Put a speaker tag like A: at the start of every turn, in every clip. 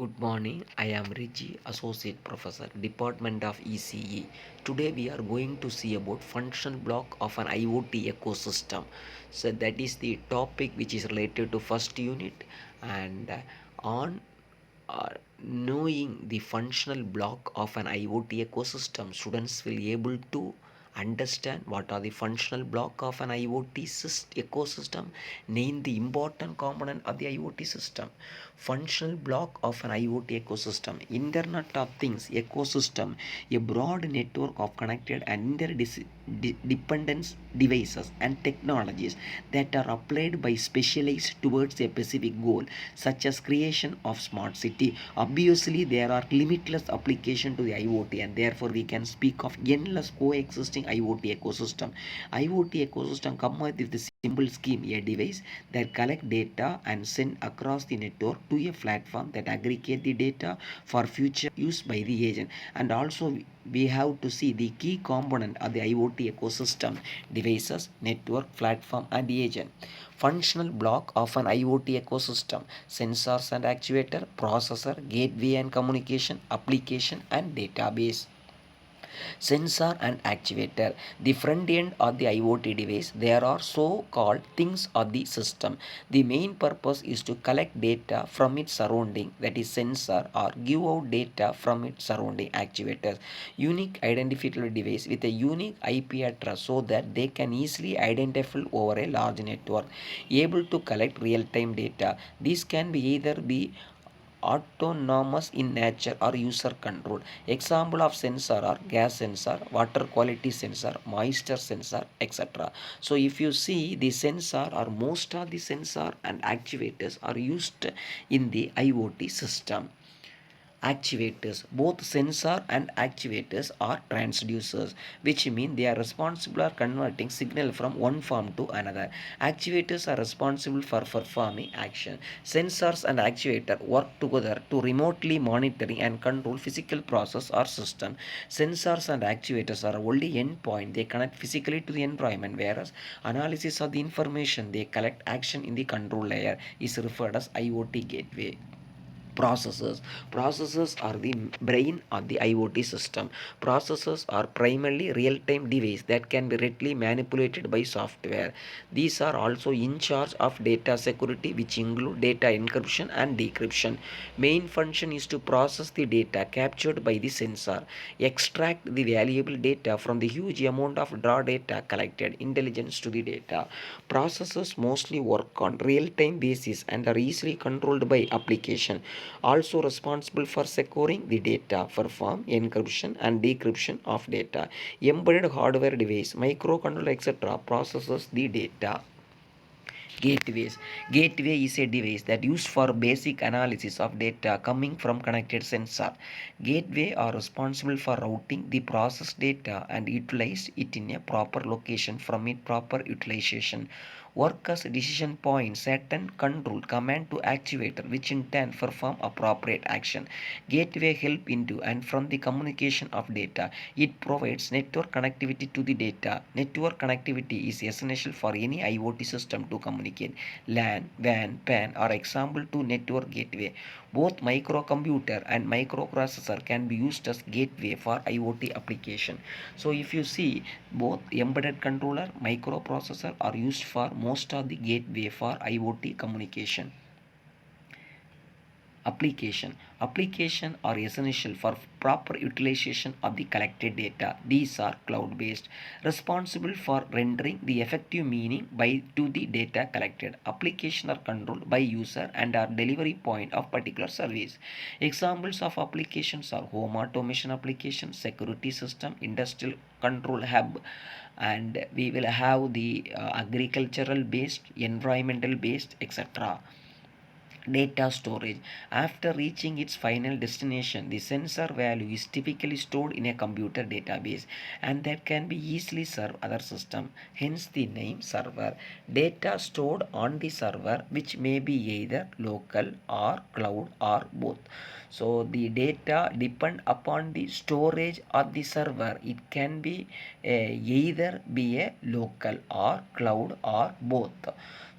A: Good morning. I am Reggie, Associate Professor, Department of ECE. Today we are going to see about function block of an IoT ecosystem. So that is the topic which is related to first unit and on knowing the functional block of an IoT ecosystem, students will able to understand what are the functional block of an IoT ecosystem, name the important component of the IoT system. Functional block of an IoT ecosystem, Internet of Things ecosystem, a broad network of connected and interdependent devices and technologies that are applied by specialized towards a specific goal, such as creation of smart city. Obviously, there are limitless application to the IoT, and therefore we can speak of endless coexisting IoT ecosystem. IoT ecosystem come with the simple scheme: a device that collect data and send across the network to a platform that aggregate the data for future use by the agent. And also we have to see the key component of the IoT ecosystem: devices, network, platform, and the agent. Functional block of an IoT ecosystem: sensors and actuator, processor, gateway and communication, application and database. Sensor and actuator, the front end of the IoT device. There are so called things of the system. The main purpose is to collect data from its surrounding, that is sensor, or give out data from its surrounding, actuators. Unique identifiable device with a unique IP address so that they can easily identify over a large network, able to collect real-time data. This can be either be autonomous in nature or user controlled. Example of sensor are gas sensor, water quality sensor, moisture sensor, etc. So if you see the sensor, or most of the sensor and actuators are used in the IoT system. Actuators, both sensor and actuators are transducers, which mean they are responsible for converting signal from one form to another. Actuators are responsible for performing action. Sensors and actuators work together to remotely monitoring and control physical process or system. Sensors and actuators are only endpoint, they connect physically to the environment, whereas analysis of the information they collect action in the control layer is referred as IoT gateway. Processors are the brain of the IoT system. Processors are primarily real-time devices that can be readily manipulated by software. These are also in charge of data security, which include data encryption and decryption. Main function is to process the data captured by the sensor, extract the valuable data from the huge amount of raw data collected, intelligence to the data. Processors mostly work on real-time basis and are easily controlled by application, also responsible for securing the data, perform encryption and decryption of data. Embedded hardware device, microcontroller, etc. processes the data. Gateways. Gateway is a device that used for basic analysis of data coming from connected sensor. Gateway are responsible for routing the processed data and utilize it in a proper location from its proper utilization. Work as decision point, set and control command to actuator, which in turn perform appropriate action. Gateway help into and from the communication of data. It provides network connectivity to the data. Network connectivity is essential for any IoT system to communicate. LAN, WAN, PAN are example to network gateway. Both microcomputer and microprocessor can be used as gateway for IoT application. So if you see, both embedded controller, microprocessor are used for most of the gateway for IoT communication. Application are essential for proper utilization of the collected data. These are cloud based, responsible for rendering the effective meaning by to the data collected. Application are controlled by user and are delivery point of particular service. Examples of applications are home automation application, security system, industrial control hub, and we will have the agricultural based, environmental based, etc. Data storage. After reaching its final destination, the sensor value is typically stored in a computer database and that can be easily serve other system, hence the name server. Data stored on the server, which may be either local or cloud or both. So the data depend upon the storage of the server. It can be either be a local or cloud or both.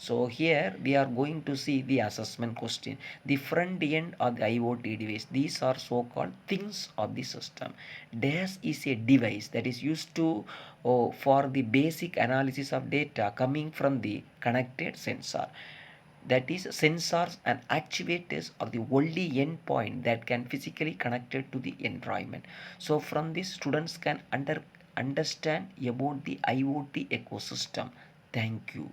A: So here we are going to see the assessment question. The front end of the IoT device. These are so-called things of the system. DAS is a device that is used to for the basic analysis of data coming from the connected sensor. That is, sensors and actuators are the only endpoint that can physically connected to the environment. So from this, students can understand about the IoT ecosystem. Thank you.